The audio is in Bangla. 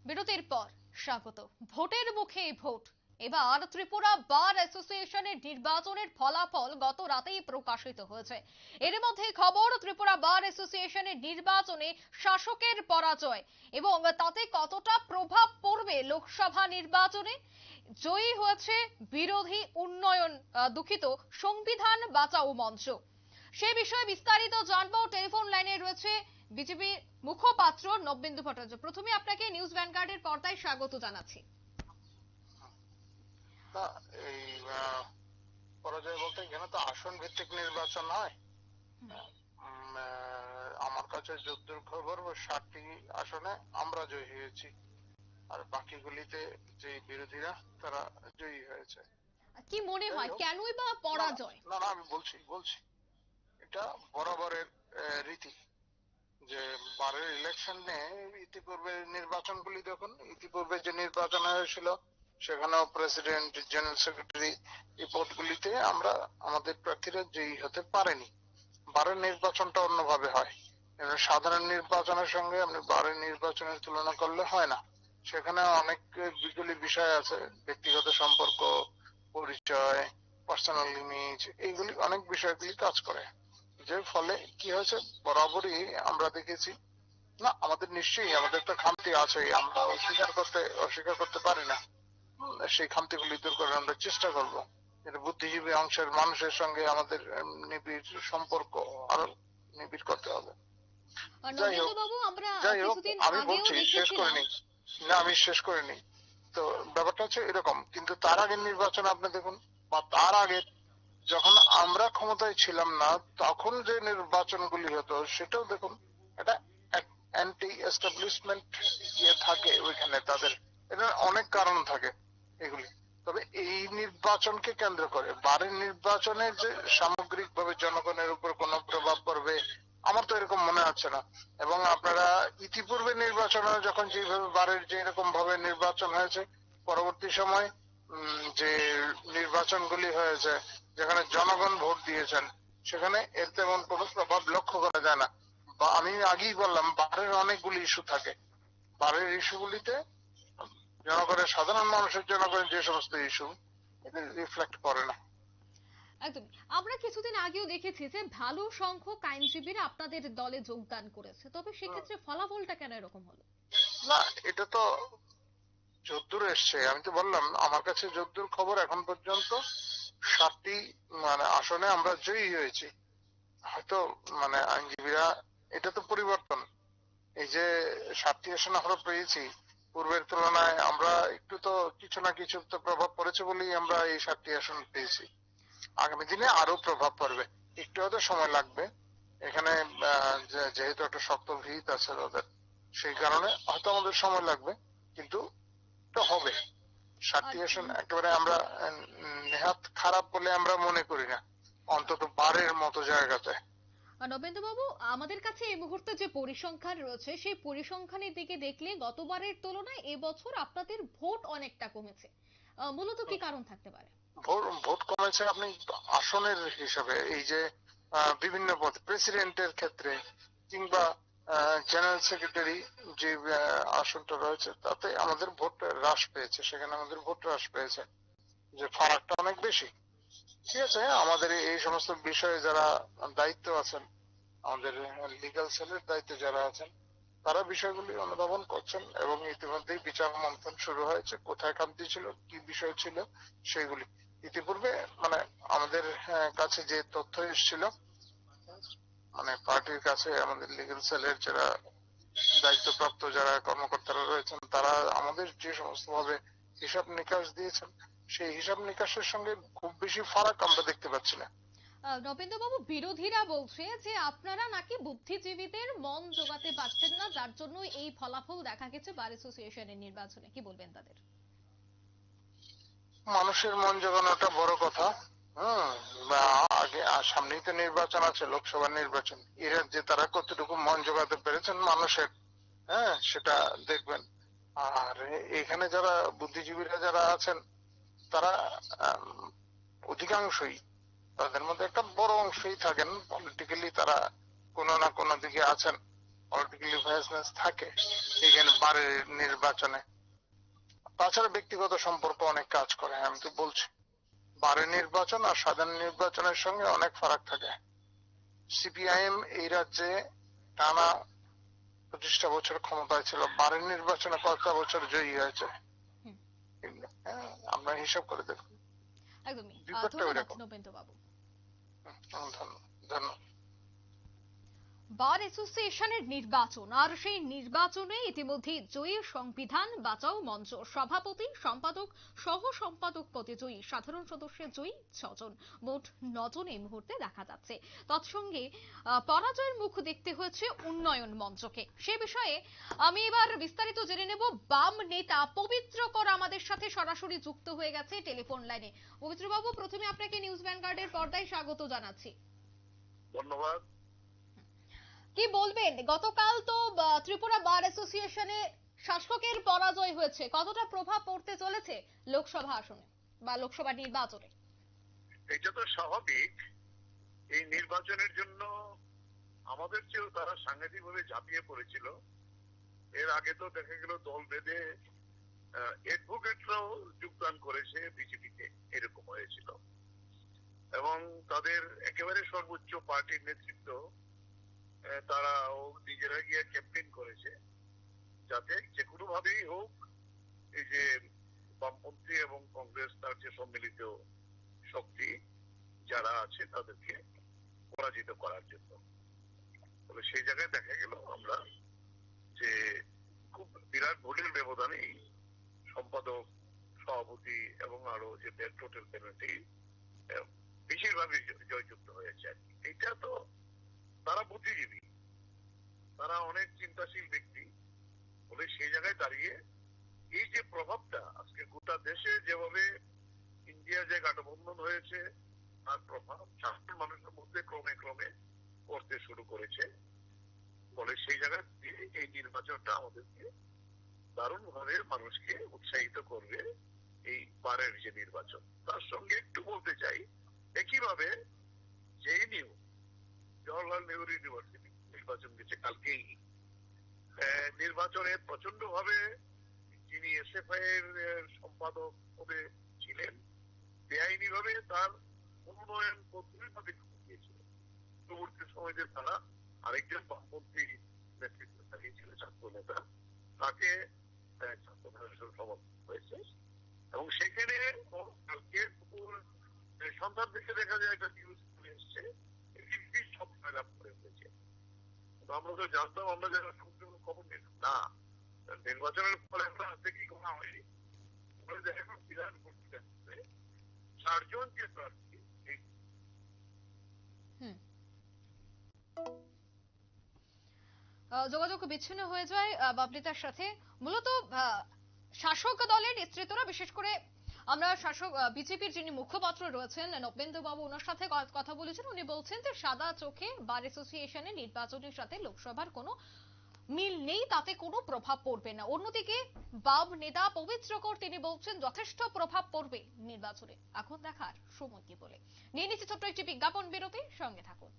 বিরতির পর স্বাগত। ভোটের মুখে ভোট। এবার ত্রিপুরা বার অ্যাসোসিয়েশনের নির্বাচনের ফলাফল গত রাতেই প্রকাশিত হয়েছে। এর মধ্যে খবর, ত্রিপুরা বার অ্যাসোসিয়েশনের নির্বাচনে শাসকের পরাজয় এবং তাতে কতটা প্রভাব পড়বে লোকসভা নির্বাচনে। জয়ী হয়েছে বিরোধী উন্নয়ন দুঃখিত সংবিধান বাঁচাও মঞ্চ। সে বিষয়ে বিস্তারিত জানবো। টেলিফোন লাইনে রয়েছে বিজেপি মুখপাত্র নবেন্দু ভট্টাচার্য। প্রথমে আপনাকে নিউজ ভ্যানগার্ডের পর্দায় স্বাগত জানাচ্ছি। না, এই পরাজয় বলতে এখানে তো আসন ভিত্তিক নির্বাচন হয়। আমার কাছে যতদূর খবর 60টি আসনে আমরা জয়ী হয়েছি, আর বাকিগুলিতে যে বিরোধীরা তারা জয়ী হয়েছে। কি মনে হয় কেনই বা পরাজয়? না না, আমি বলছি এটা বরাবরের রীতি যে বারের ইলেকশনে ইতিপূর্বে নির্বাচনগুলি দেখুন, ইতিপূর্বে যে নির্বাচন হয়েছিল সেখানেও প্রেসিডেন্ট, জেনারেল সেক্রেটারি এই পদগুলিতে আমরা আমাদের প্রার্থীরা জয়ী হতে পারেনি। বারের নির্বাচনটা অন্যভাবে হয়। সাধারণ নির্বাচনের সঙ্গে আপনি বারের নির্বাচনের তুলনা করলে হয় না। সেখানে অনেক বিগুলি বিষয় আছে, ব্যক্তিগত সম্পর্ক, পরিচয়, পার্সোনাল ইমেজ, এইগুলি অনেক বিষয়গুলি কাজ করে। যে ফলে কি হয়েছে, বরাবরই আমরা দেখেছি না, আমাদের নিশ্চয়ই আমাদের একটা খামতি আছে, আমরা অস্বীকার করতে পারি না। সেই খামতিগুলি দূর করার আমরা চেষ্টা করব। বুদ্ধিজীবী অংশের মানুষের সঙ্গে আমাদের নিবিড় সম্পর্ক আরো নিবিড় করতে হবে। যাই হোক, আমি বলছি শেষ করিনি। না, আমি শেষ করিনি। তো ব্যাপারটা হচ্ছে এরকম, কিন্তু তার আগের নির্বাচন আপনি দেখুন, বা তার আগে যখন আমরা ক্ষমতায় ছিলাম না তখন যে নির্বাচনগুলি হতো সেটাও দেখুন। এটা অ্যান্টি এস্টাবলিশমেন্ট ইয়ে থাকে ওইখানে, তাদের এটা অনেক কারণ থাকে এগুলি। তবে এই নির্বাচনকে কেন্দ্র করে বারের নির্বাচনের যে সামগ্রিকভাবে জনগণের উপর কোনো প্রভাব পড়বে আমার তো এরকম মনে হচ্ছে না। এবং আপনারা ইতিপূর্বে নির্বাচনে যখন যেভাবে বারের যে এরকম ভাবে নির্বাচন হয়েছে, পরবর্তী সময় যে নির্বাচনগুলি হয়েছে যেখানে জনগণ ভোট দিয়েছেন সেখানে এর তেমন কোনো প্রভাব লক্ষ্য করা যায় না। বা আমি আগেই বললাম, বারের অনেকগুলি ইস্যু থাকে। বারের ইস্যুগুলিতে জনগণের, সাধারণ মানুষের জনগণের যে সমস্ত ইস্যু এদের রিফ্লেক্ট করে না। একদম। আমরা কিছুদিন আগেও দেখেছি যে ভালো সংখ্যক আইনজীবীরা আপনাদের দলে যোগদান করেছে, তবে সেক্ষেত্রে ফলাফলটা কেন এরকম হলো? না, এটা তো যদ্দূর এসছে, আমি তো বললাম আমার কাছে যদ্দূর খবর এখন পর্যন্ত 60টি আসনে আমরা জয়ী হয়েছি। হয়তো আইনজীবীরা, এটা তো পরিবর্তন। এই যে 60টি আসন আমরা পেয়েছি, পূর্বের তুলনায় আমরা একটু তো কিছু না কিছু তো প্রভাব পড়েছে বলেই আমরা এই 60টি আসন পেয়েছি। আগামী দিনে আরো প্রভাব পড়বে, একটু হয়তো সময় লাগবে। এখানে যেহেতু একটা শক্ত ভিত আছে ওদের, সেই কারণে হয়তো আমাদের সময় লাগবে, কিন্তু তো হবে। 60টি আসন একেবারে আমরা নেহাত খারাপ বলে আমরা মনে করি না, অন্তত বারের মতো জায়গাতে। নবেন্দু বাবু, আমাদের কাছে এই মুহূর্তে যে পরিসংখ্যান রয়েছে সেই পরিসংখ্যানের দিকে দেখলে গতবারের তুলনায় এবছর আপনাদের ভোট অনেকটা কমেছে। মূলত কি কারণ থাকতে পারে? ভোট কমেছে আপনি আসনের হিসাবে, এই যে বিভিন্ন পদ, প্রেসিডেন্টের ক্ষেত্রে কিংবা জেনারেল সেক্রেটারি যে আসনটা রয়েছে তাতে আমাদের ভোট হ্রাস পেয়েছে, সেখানে আমাদের ভোট হ্রাস পেয়েছে, যে ফারাকটা অনেক বেশি। ঠিক আছে, আমাদের এই সমস্ত বিষয়ে যারা দায়িত্ব আছেন, আমাদের লিগ্যাল সেলের দায়িত্বে যারা আছেন, তারা বিষয়গুলি অনুধাবন করছেন এবং ইতিমধ্যেই বিচার মন্থন শুরু হয়েছে, কোথায় খামতি ছিল, কি বিষয় ছিল সেগুলি। ইতিপূর্বে আমাদের কাছে যে তথ্য এসেছিল, পার্টির কাছে আমাদের লিগ্যাল সেলের যারা দায়িত্বপ্রাপ্ত যারা কর্মকর্তারা রয়েছেন, তারা আমাদের যে সমস্ত ভাবে হিসাব নিকাশ দিয়েছেন সেই হিসাব নিকাশের সঙ্গে খুব বেশি ফারাক আমরা দেখতে পাচ্ছি না। নবেন্দু বাবু, বিরোধীরা বলছে যে আপনারা নাকি বুদ্ধিজীবীদের মন জোগাতে পারছেন না, যার জন্য এই ফলাফল দেখা গেছে বার অ্যাসোসিয়েশনের নির্বাচনে। কি বলবেন তাদের? মানুষের মন জোগানোটা বড় কথা। আগে সামনেই তো নির্বাচন আছে, লোকসভা নির্বাচন। এরা যে তারা কতটুকু মন জোগাতে পেরেছেন মানুষের, সেটা দেখবেন। আর এখানে যারা বুদ্ধিজীবীরা যারা আছেন তারা অধিকাংশই, তাদের মধ্যে একটা বড় অংশই থাকেন পলিটিক্যালি, তারা কোনো না কোনো দিকে আছেন। পলিটিক্যালি ভায়াসনেস থাকে এখানে বারের নির্বাচনে। তাছাড়া ব্যক্তিগত সম্পর্ক অনেক কাজ করে, আমি তো বলছি বারের নির্বাচন আর সাধারণ নির্বাচনের সঙ্গে অনেক ফারাক থাকে। সিপিআইএম এই রাজ্যে টানা 25টা বছর ক্ষমতায় ছিল, বারের নির্বাচনে কয়েকটা বছর জয়ী হয়েছে। হ্যাঁ, আমরা হিসাব করে দেখুন। একদমই। ব্যাপারটা ধন্যবাদ এরকম। নবেন্দু বাবু। ধন্যবাদ। বার অ্যাসোসিয়েশনের নির্বাচন, আর সেই নির্বাচনে ইতিমধ্যে জয়ী সংবিধান বাঁচাও মঞ্চ সভাপতি, সম্পাদক, সহ সম্পাদক পদে জয়ী, সাধারণ সদস্যের জয়ী 6 জন, মোট 9 জন এই মুহূর্তে দেখা যাচ্ছে। তৎসঙ্গে পরাজয়ের মুখ দেখতে হয়েছে উন্নয়ন মঞ্চকে। সে বিষয়ে আমি এবার বিস্তারিত জেনে নেব। বাম নেতা পবিত্র কর আমাদের সাথে সরাসরি যুক্ত হয়ে গেছে টেলিফোন লাইনে। পবিত্র বাবু, প্রথমে আপনাকে নিউজ ভ্যানগার্ডের পর্দায় স্বাগত জানাচ্ছি। ধন্যবাদ। কি বলবেন, গতকাল তো ত্রিপুরা বার অ্যাসোসিয়েশনে শাসকের পরাজয় হয়েছে, কতটা প্রভাব পড়তে চলেছে লোকসভা আসনে বা লোকসভা নির্বাচনে? এটা তো স্বাভাবিক। এই নির্বাচনের জন্য আমাদের চেয়েও তারা সাংঘাতিকভাবে ঝাঁপিয়ে পড়েছিল। এর আগে তো দেখা গেল দল বেঁধে অ্যাডভোকেটরাও যোগদান করেছে বিজেপিতে, এরকম হয়েছিল। এবং তাদের একেবারে সর্বোচ্চ পার্টির নেতৃত্ব তারাও নিজেরা গিয়ে ক্যাম্পেইন করেছে যাতে যে কোনো ভাবেই হোক এই যে বামপন্থী এবং কংগ্রেস তার যে সম্মিলিত শক্তি যারা আছে তাদেরকে পরাজিত করার জন্য। তবে সেই জায়গায় দেখা গেল আমরা যে খুব বিরাট ভোটের ব্যবধানেই সম্পাদক, সভাপতি এবং আরো যে টোটাল কমিটি বেশিরভাগই জয়যুক্ত হয়েছে। এইটা তো তারা বুদ্ধিজীবী, তারা অনেক চিন্তাশীল ব্যক্তি বলে সেই জায়গায় দাঁড়িয়ে এই যে প্রভাবটা আজকে গোটা দেশে যেভাবে ইন্ডিয়া যে গাঠবন্ধন হয়েছে তার প্রভাব সাধারণ মানুষের মধ্যে ক্রমে ক্রমে পড়তে শুরু করেছে। ফলে সেই জায়গায় এই নির্বাচনটা আমাদেরকে দারুণ ভাবে মানুষকে উৎসাহিত করবে। এই বারের যে নির্বাচন, তার সঙ্গে একটু বলতে চাই একইভাবে জেএনইউ জওহরলাল নেহরু ইউনিভার্সিটি নির্বাচন দিচ্ছে কালকেই। নির্বাচনে প্রচন্ড ভাবে যিনি এসএফআই এর সম্পাদক পদে ছিলেন বেআইনি ভাবে তার উন্নয়ন পদ্ধতি দিয়েছিল। পরবর্তী সময়তে তারা আরেকজন বামপন্থী নেতৃত্ব চালিয়েছিল, ছাত্র নেতা, তাকে ছাত্র ফেডারেশন সমর্থন হয়েছে। এবং সেখানে কালকে সন্ধ্যার দিকে দেখা যায় একটা নিউজ চলে এসছে সব জয়লাভ করে ফেলেছে। আমরা তো জানতাম, আমরা যারা খবর নিলাম না নির্বাচনের ফলে আমরা দেখি করা হয়নি। এখন বিধান করতে 4 জন যে প্রার্থী যোগাযোগ বিচ্ছিন্ন হয়ে যায় বাবলিতার সাথে। মূলত শাসক দলের নেতৃত্বরা, বিশেষ করে আমরা শাসক বিজেপির যিনি মুখপাত্র রয়েছেন নবেন্দু বাবু, ওনার সাথে কথা বলেছেন। উনি বলছেন যে সাদা চোখে বার অ্যাসোসিয়েশনের নির্বাচনের সাথে লোকসভার কোনো মিল নেই, তাতে কোনো প্রভাব পড়বে না। অন্যদিকে বাম নেতা পবিত্রকর তিনি বলছেন যথেষ্ট প্রভাব পড়বে নির্বাচনে। এখন দেখার সময় কি বলে। নিয়ে নিচ্ছি ছোট্ট একটি বিজ্ঞাপন বিরতি, সঙ্গে থাকুন।